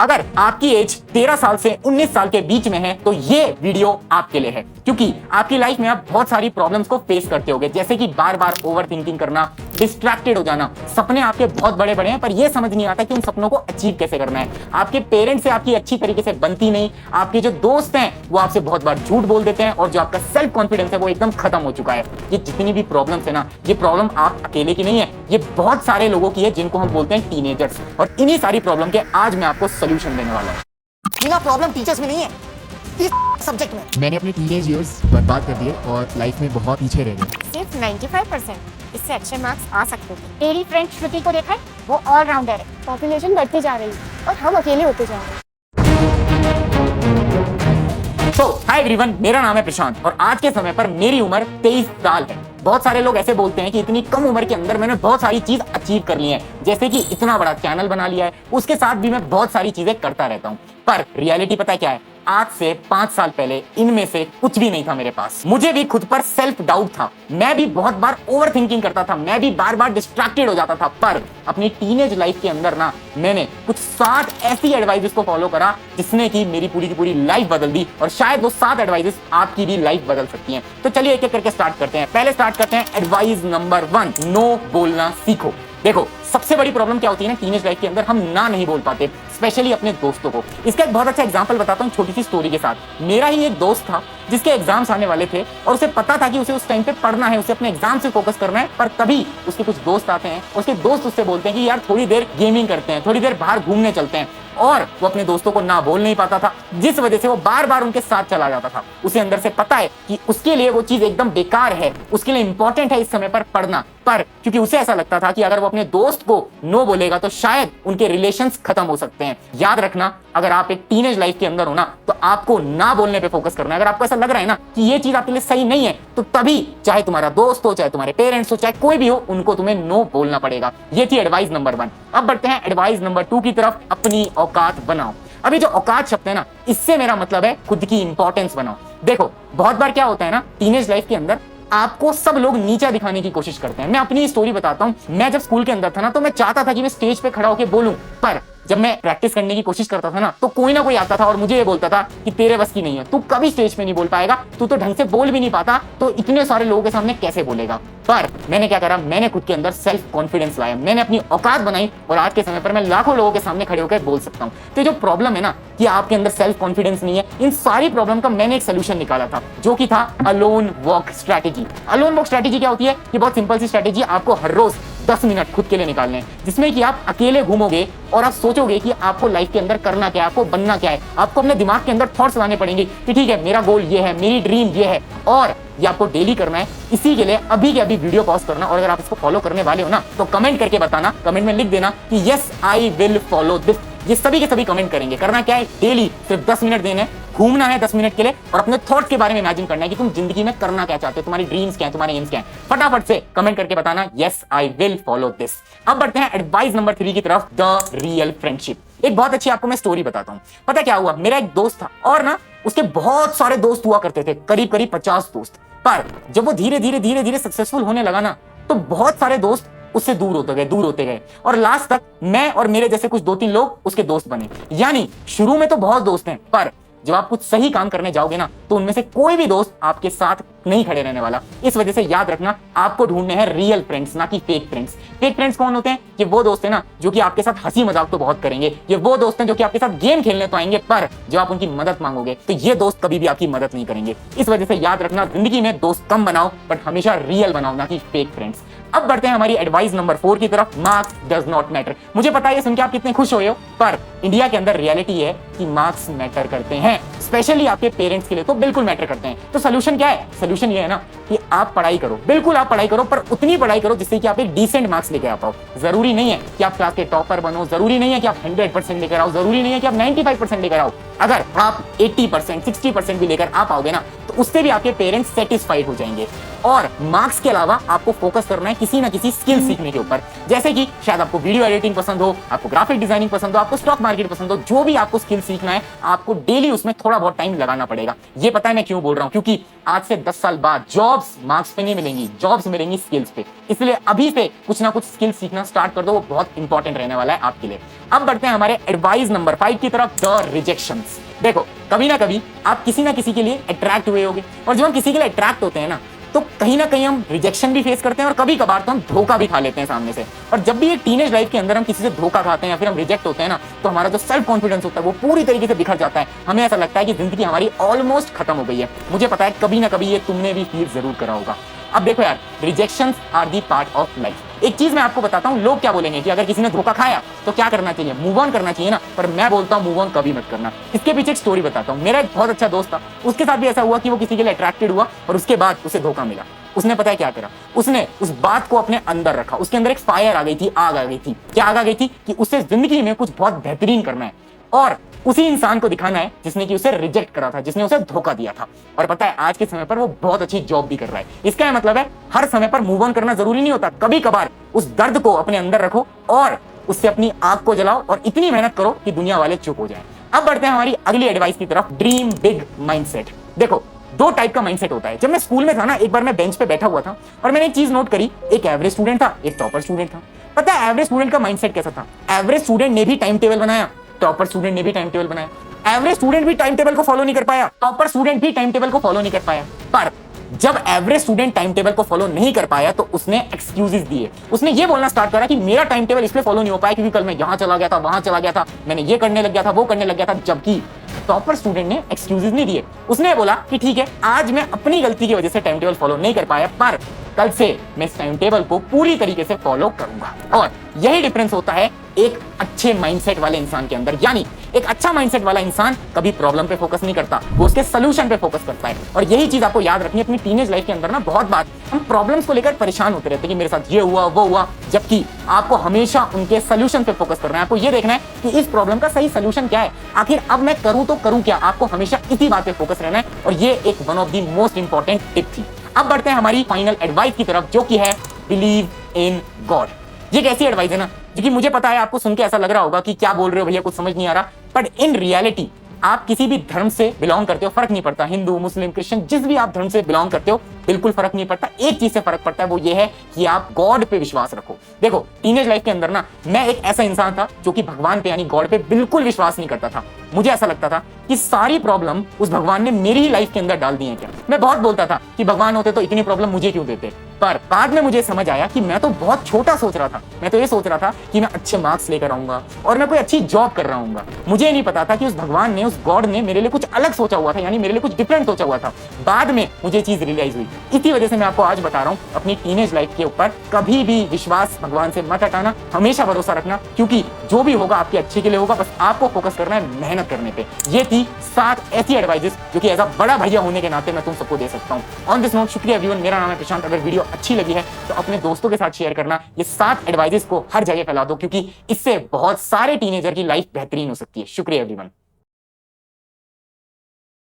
अगर आपकी एज 13 साल से 19 साल के बीच में है तो ये वीडियो आपके लिए है, क्योंकि आपकी लाइफ में आप बहुत सारी प्रॉब्लम्स को फेस करते होगे, जैसे कि बार बार ओवर थिंकिंग करना, डिस्ट्रैक्टेड हो जाना। सपने आपके बहुत बड़े बड़े हैं पर ये समझ नहीं आता कि उन सपनों को अचीव कैसे करना है। आपके पेरेंट्स से आपकी अच्छी तरीके से बनती नहीं, आपके जो दोस्त हैं वो आपसे बहुत बार झूठ बोल देते हैं, और जो आपका सेल्फ कॉन्फिडेंस है वो एकदम खत्म हो चुका है। ये जितनी भी प्रॉब्लम्स है ना, ये प्रॉब्लम आप अकेले की नहीं है, ये बहुत सारे लोगों की है जिनको हम बोलते हैं टीनेजर्स। और इन्हीं सारी प्रॉब्लम के आज मैं आपको सोल्यूशन देने वाला हूँ। बिना प्रॉब्लम टीचर्स में नहीं है इस सब्जेक्ट में। मैंने अपने टीनेज इयर्स बर्बाद कर दिए और लाइफ में बहुत पीछे रह गए। सिर्फ 95%, इससे अच्छे मार्क्स आ सकते थे। मेरी फ्रेंड श्रुति को देखा है, वो ऑलराउंडर है। पॉपुलेशन बढ़ती जा रही है और हम अकेले होते जा रहे हैं। हाय एवरीवन, मेरा नाम है प्रशांत और आज के समय पर मेरी उम्र 23 साल है। बहुत सारे लोग ऐसे बोलते हैं कि इतनी कम उम्र के अंदर मैंने बहुत सारी चीज अचीव कर ली है, जैसे कि इतना बड़ा चैनल बना लिया है, उसके साथ भी मैं बहुत सारी चीजें करता रहता हूँ। पर रियलिटी पता है क्या है? आज से 5 साल पहले इनमें से कुछ भी नहीं था मेरे पास। मुझे भी खुद पर सेल्फ डाउट था, मैं भी बहुत बार ओवर थिंकिंग करता था, मैं भी बार बार डिस्ट्रैक्टेड हो जाता था। पर अपनी टीनेज लाइफ के अंदर ना मैंने कुछ 7 ऐसी एडवाइसेस को फॉलो करा जिसने की मेरी पूरी की पूरी लाइफ बदल दी, और शायद वो 7 एडवाइसेस आपकी भी लाइफ बदल सकती हैं। तो चलिए एक एक करके स्टार्ट करते हैं। पहले स्टार्ट करते हैं एडवाइस नंबर 1, नो बोलना सीखो। देखो, सबसे बड़ी प्रॉब्लम क्या होती है ना टीनेज लाइफ के अंदर, हम ना नहीं बोल पाते, स्पेशली अपने दोस्तों को। इसका एक बहुत अच्छा एग्जांपल बताता हूँ छोटी सी स्टोरी के साथ। मेरा ही एक दोस्त था जिसके एग्जाम्स आने वाले थे और उसे पता था कि उसे उस टाइम पे पढ़ना है, उसे अपने एग्जाम से फोकस करना है। पर तभी उसके कुछ दोस्त आते हैं, उसके दोस्त उससे बोलते हैं कि यार थोड़ी देर गेमिंग करते हैं, थोड़ी देर बाहर घूमने चलते हैं, और वो अपने दोस्तों को ना बोल नहीं पाता था, जिस वजह से वो बार बार उनके साथ चला जाता था। उसे अंदर से पता है कि उसके लिए वो चीज एकदम बेकार है, उसके लिए इंपॉर्टेंट है इस समय पर पढ़ना, पर क्योंकि उसे ऐसा लगता था कि अगर वो अपने दोस्त को नो बोलेगा तो शायद उनके रिलेशंस खत्म हो सकते हैं। याद रखना, अगर आप एक टीनेज लाइफ के अंदर हो ना तो आपको ना बोलने पे फोकस करना है। अगर आपको ऐसा लग रहा है ना कि ये चीज आपके लिए सही नहीं है, तो तभी चाहे तुम्हारा दोस्त हो, चाहे तुम्हारे पेरेंट्स हो, चाहे कोई भी हो, उनको तुम्हें नो बोलना पड़ेगा। ये थी एडवाइस नंबर 1। अब बढ़ते हैं एडवाइस नंबर 2 की तरफ, अपनी औकात बनाओ। अभी जो औकात शब्द है ना, इससे मेरा मतलब है खुद की इंपॉर्टेंस बनाओ। देखो, बहुत बार क्या होता है ना टीनेज लाइफ के अंदर, आपको सब लोग नीचा दिखाने की कोशिश करते हैं। मैं अपनी स्टोरी बताता हूँ। मैं जब स्कूल के अंदर था ना तो मैं चाहता था कि मैं स्टेज पे खड़ा होकर बोलूं, पर जब मैं प्रैक्टिस करने की कोशिश करता था ना तो कोई ना कोई आता था और मुझे ये बोलता था कि तेरे बस की नहीं है, तू कभी स्टेज पे नहीं बोल पाएगा, तू तो ढंग से बोल भी नहीं पाता, तो इतने सारे लोगों के सामने कैसे बोलेगा। पर मैंने क्या करा, मैंने खुद के अंदर सेल्फ कॉन्फिडेंस लाया, मैंने अपनी औकात बनाई, और आज के समय पर मैं लाखों लोगों के सामने खड़े होकर बोल सकता हूँ। तो जो प्रॉब्लम है ना कि आपके अंदर सेल्फ कॉन्फिडेंस नहीं है, इन सारी प्रॉब्लम का मैंने एक सोल्यूशन निकाला था, जो कि था alone walk strategy. Alone walk strategy क्या होती है? ये बहुत सिंपल सी स्ट्रैटेजी, आपको हर रोज 10 मिनट खुद के लिए निकालने हैं, जिसमें कि आप अकेले घूमोगे और आप सोचोगे कि आपको लाइफ के अंदर करना क्या है, आपको बनना क्या है। आपको अपने दिमाग के अंदर थॉट्स लाने पड़ेंगे कि ठीक है, मेरा गोल ये है, मेरी ड्रीम ये है, और ये आपको डेली करना है। इसी के लिए अभी के अभी वीडियो पॉज करना, और अगर आप इसको फॉलो करने वाले हो ना तो कमेंट करके बताना, कमेंट में लिख देना कि yes I will follow this. ये सभी के सभी कमेंट करेंगे। करना क्या है, डेली सिर्फ 10 मिनट देने, घूमना है 10 मिनट के लिए, और अपने थॉट्स के बारे में इमेजिन करना है कि तुम जिंदगी में करना क्या चाहते हो, तुम्हारी ड्रीम्स क्या है, तुम्हारे एम्स क्या है। फटाफट से कमेंट करके बताना yes I will follow this. अब बढ़ते हैं एडवाइस नंबर 3 की तरफ, द रियल फ्रेंडशिप। एक बहुत अच्छी आपको मैं स्टोरी बताता हूँ। पता क्या हुआ, मेरा एक दोस्त था और ना उसके बहुत सारे दोस्त हुआ करते थे, करीब करीब 50 दोस्त। पर जब वो धीरे धीरे सक्सेसफुल होने लगा ना तो बहुत सारे दोस्त उससे दूर होते गए, और लास्ट तक मैं और मेरे जैसे कुछ 2-3 लोग उसके दोस्त बने। यानी शुरू में तो बहुत दोस्त हैं, पर जब आप कुछ सही काम करने जाओगे ना तो उनमें से कोई भी दोस्त आपके साथ नहीं खड़े रहने वाला। इस वजह से याद रखना, आपको ढूंढने हैं रियल फ्रेंड्स, ना कि फेक फ्रेंड्स। फेक फ्रेंड्स कौन होते हैं? ये वो दोस्त हैं ना जो कि आपके साथ हंसी मजाक तो बहुत करेंगे, ये वो दोस्त हैं जो कि आपके साथ गेम खेलने तो आएंगे, पर जब आप उनकी मदद मांगोगे तो ये दोस्त कभी भी आपकी मदद नहीं करेंगे। इस वजह से याद रखना, जिंदगी में दोस्त कम बनाओ बट हमेशा रियल बनाओ, ना कि फेक फ्रेंड्स। अब बढ़ते हैं हमारी एडवाइस नंबर 4 की तरफ, मार्क्स डज नॉट मैटर। मुझे पता है ये सुन के आप कितने खुश हुए हो, पर इंडिया के अंदर रियलिटी है कि मार्क्स मैटर करते हैं, स्पेशली आपके पेरेंट्स के लिए तो बिल्कुल मैटर करते हैं। तो सोल्यूशन क्या है? सोल्यूशन ये है ना कि आप पढ़ाई करो, बिल्कुल आप पढ़ाई करो, पर उतनी पढ़ाई करो जिससे कि आप एक डिसेंट मार्क्स लेके आ पाओ। जरूरी नहीं है कि आप क्लास के टॉपर बनो, जरूरी नहीं है कि आप 100% लेकर आओ, जरूरी नहीं है कि आप 95% लेकर आओ। अगर आप 80%, 60% भी लेकर आ पाओगे ना तो उससे भी आपके पेरेंट्स सेटिस्फाइड हो जाएंगे। और मार्क्स के अलावा आपको फोकस करना है किसी ना किसी स्किल सीखने के ऊपर। जैसे कि शायद आपको वीडियो एडिटिंग पसंद हो, आपको ग्राफिक डिजाइनिंग पसंद हो, आपको स्टॉक मार्केट पसंद हो, जो भी आपको स्किल सीखना है आपको डेली उसमें थोड़ा बहुत टाइम लगाना पड़ेगा। ये पता है मैं क्यों बोल रहा हूं, क्योंकि आज से 10 साल बाद जॉब्स मार्क्स पे नहीं मिलेंगी, जॉब्स मिलेंगी स्किल्स पे। इसलिए अभी से कुछ ना कुछ स्किल सीखना स्टार्ट कर दो, वो बहुत इंपॉर्टेंट रहने वाला है आपके लिए। अब बढ़ते हैं हमारे एडवाइस नंबर 5 की तरफ, द रिजेक्शंस। देखो, कभी ना कभी आप किसी ना किसी के लिए अट्रैक्ट हुए होगे, और जब हम किसी के लिए अट्रैक्ट होते हैं ना, तो कहीं ना कहीं हम रिजेक्शन भी फेस करते हैं और कभी कभार तो हम धोखा भी खा लेते हैं सामने से। और जब भी एक टीनेज लाइफ के अंदर हम किसी से धोखा खाते हैं या फिर हम रिजेक्ट होते हैं ना, तो हमारा जो सेल्फ कॉन्फिडेंस होता है वो पूरी तरीके से बिखर जाता है। हमें ऐसा लगता है कि जिंदगी हमारी ऑलमोस्ट खत्म हो गई है। मुझे पता है कभी ना कभी ये तुमने भी फील जरूर करा होगा। अब देखो यार, rejections are the part of life. एक चीज मैं आपको बताता हूँ, लोग क्या बोलेंगे कि अगर किसी ने धोखा खाया तो क्या करना चाहिए, मूव ऑन करना चाहिए ना। पर मैं बोलता हूँ मूव ऑन कभी मत करना। इसके पीछे एक स्टोरी बताता हूँ। मेरा एक बहुत अच्छा दोस्त था, उसके साथ भी ऐसा हुआ कि वो किसी के लिए अट्रैक्टेड हुआ और उसके बाद उसे धोखा मिला। उसने पता है क्या करा, उसने उस बात को अपने अंदर रखा। उसके अंदर एक फायर आ गई थी, आग आ गई थी। क्या आग आ गई थी कि उसे जिंदगी में कुछ बहुत बेहतरीन करना है और उसी इंसान को दिखाना है जिसने कि उसे रिजेक्ट करा था, जिसने उसे धोखा दिया था। और पता है आज के समय पर वो बहुत अच्छी जॉब भी कर रहा है। इसका यह मतलब है हर समय पर मूव ऑन करना जरूरी नहीं होता। कभी कभार उस दर्द को अपने अंदर रखो और उससे अपनी आग को जलाओ और इतनी मेहनत करो कि दुनिया वाले चुप हो जाएं। अब बढ़ते हैं हमारी अगली एडवाइस की तरफ, ड्रीम बिग माइंडसेट। देखो, दो टाइप का माइंडसेट होता है। जब मैं स्कूल में था ना, एक बार मैं बेंच पे बैठा हुआ था और मैंने एक चीज नोट करी, एक एवरेज स्टूडेंट था, एक टॉपर स्टूडेंट था। पता है एवरेज स्टूडेंट का माइंडसेट कैसा था? एवरेज स्टूडेंट ने भी टाइम टेबल बनाया, टॉपर स्टूडेंट ने भी टाइम टेबल बनाया। एवरेज स्टूडेंट भी टाइम टेबल को फॉलो नहीं कर पाया, टॉपर स्टूडेंट भी टाइम टेबल को फॉलो नहीं कर पाया। पर जब एवरेज स्टूडेंट टाइम टेबल को फॉलो नहीं कर पाया तो उसने एक्सक्यूजेस दिए। उसने ये बोलना स्टार्ट करा कि मेरा टाइम टेबल इसलिए फॉलो नहीं हो पाया क्योंकि कल मैं यहां चला गया था, वहां चला गया था, मैंने ये करने लग गया था, वो करने लग गया था। जबकि टॉपर स्टूडेंट ने एक्सक्यूजेस नहीं दिए। उसने बोला कि ठीक है, आज मैं अपनी गलती की वजह से टाइम टेबल फॉलो नहीं कर पाया, पर कल से मैं इस टाइम टेबल को पूरी तरीके से फॉलो करूंगा। और यही डिफरेंस होता है एक अच्छे माइंडसेट वाले इंसान के अंदर। यानी एक अच्छा माइंडसेट वाला इंसान कभी प्रॉब्लम पे फोकस नहीं करता, वो उसके सोल्यूशन पे फोकस करता है। और यही चीज आपको याद रखनी है अपनी टीनेज लाइफ के अंदर ना। बहुत बार हम प्रॉब्लम्स को लेकर परेशान होते रहते हैं कि मेरे साथ ये हुआ वो हुआ, जबकि आपको हमेशा उनके सोल्यूशन पे फोकस करना है। आपको ये देखना है कि इस प्रॉब्लम का सही सोल्यूशन क्या है, आखिर अब मैं करूं तो करूं क्या। आपको हमेशा इसी बात पे फोकस रहना है और ये एक one of the most important tip थी। अब बढ़ते हैं हमारी फाइनल एडवाइस की तरफ, जो कि है बिलीव इन गॉड। ये एक ऐसी एडवाइस है ना, जो कि मुझे पता है आपको सुन के ऐसा लग रहा होगा कि क्या बोल रहे हो भैया, कुछ समझ नहीं आ रहा। बट इन रियलिटी आप किसी भी धर्म से बिलोंग करते हो, फर्क नहीं पड़ता, हिंदू मुस्लिम क्रिश्चियन, जिस भी आप धर्म से बिलोंग करते हो, बिल्कुल फर्क नहीं पड़ता। एक चीज से फर्क पड़ता है, वो ये है कि आप गॉड पे विश्वास रखो। देखो, टीनेज लाइफ के अंदर ना मैं एक ऐसा इंसान था जो कि भगवान पे यानी गॉड पे बिल्कुल विश्वास नहीं करता था। मुझे ऐसा लगता था कि सारी प्रॉब्लम उस भगवान ने मेरी ही लाइफ के अंदर डाल दी है क्या। मैं बहुत बोलता था कि भगवान होते तो इतनी प्रॉब्लम मुझे क्यों देते। पर बाद में मुझे समझ आया कि मैं तो बहुत छोटा सोच रहा था। मैं तो ये सोच रहा था कि मैं अच्छे मार्क्स लेकर आऊंगा और मैं कोई अच्छी जॉब कर रहा हूँ। मुझे नहीं पता था कि उस भगवान ने, उस गॉड ने मेरे लिए कुछ अलग सोचा हुआ था, यानी मेरे लिए कुछ डिफरेंट सोचा हुआ था। बाद में मुझे चीज रियलाइज हुई। इसी वजह से मैं आपको आज बता रहा हूँ, अपनी टीनेज लाइफ के ऊपर कभी भी विश्वास भगवान से मत हटाना, हमेशा भरोसा रखना, क्योंकि जो भी होगा आपके अच्छे के लिए होगा। बस आपको फोकस करना है मेहनत करने पे। ये थी 7 ऐसी एडवाइजेस जो कि एज अ बड़ा भैया होने के नाते मैं तुम सबको दे सकता हूँ। ऑन दिस नोट, शुक्रिया एवरीवन। मेरा नाम है प्रशांत। अगर वीडियो अच्छी लगी है तो अपने दोस्तों के साथ शेयर करना। ये 7 एडवाइजेस को हर जगह फैला दो, क्योंकि इससे बहुत सारे टीनेजर की लाइफ बेहतरीन हो सकती है। शुक्रिया एवरीवन।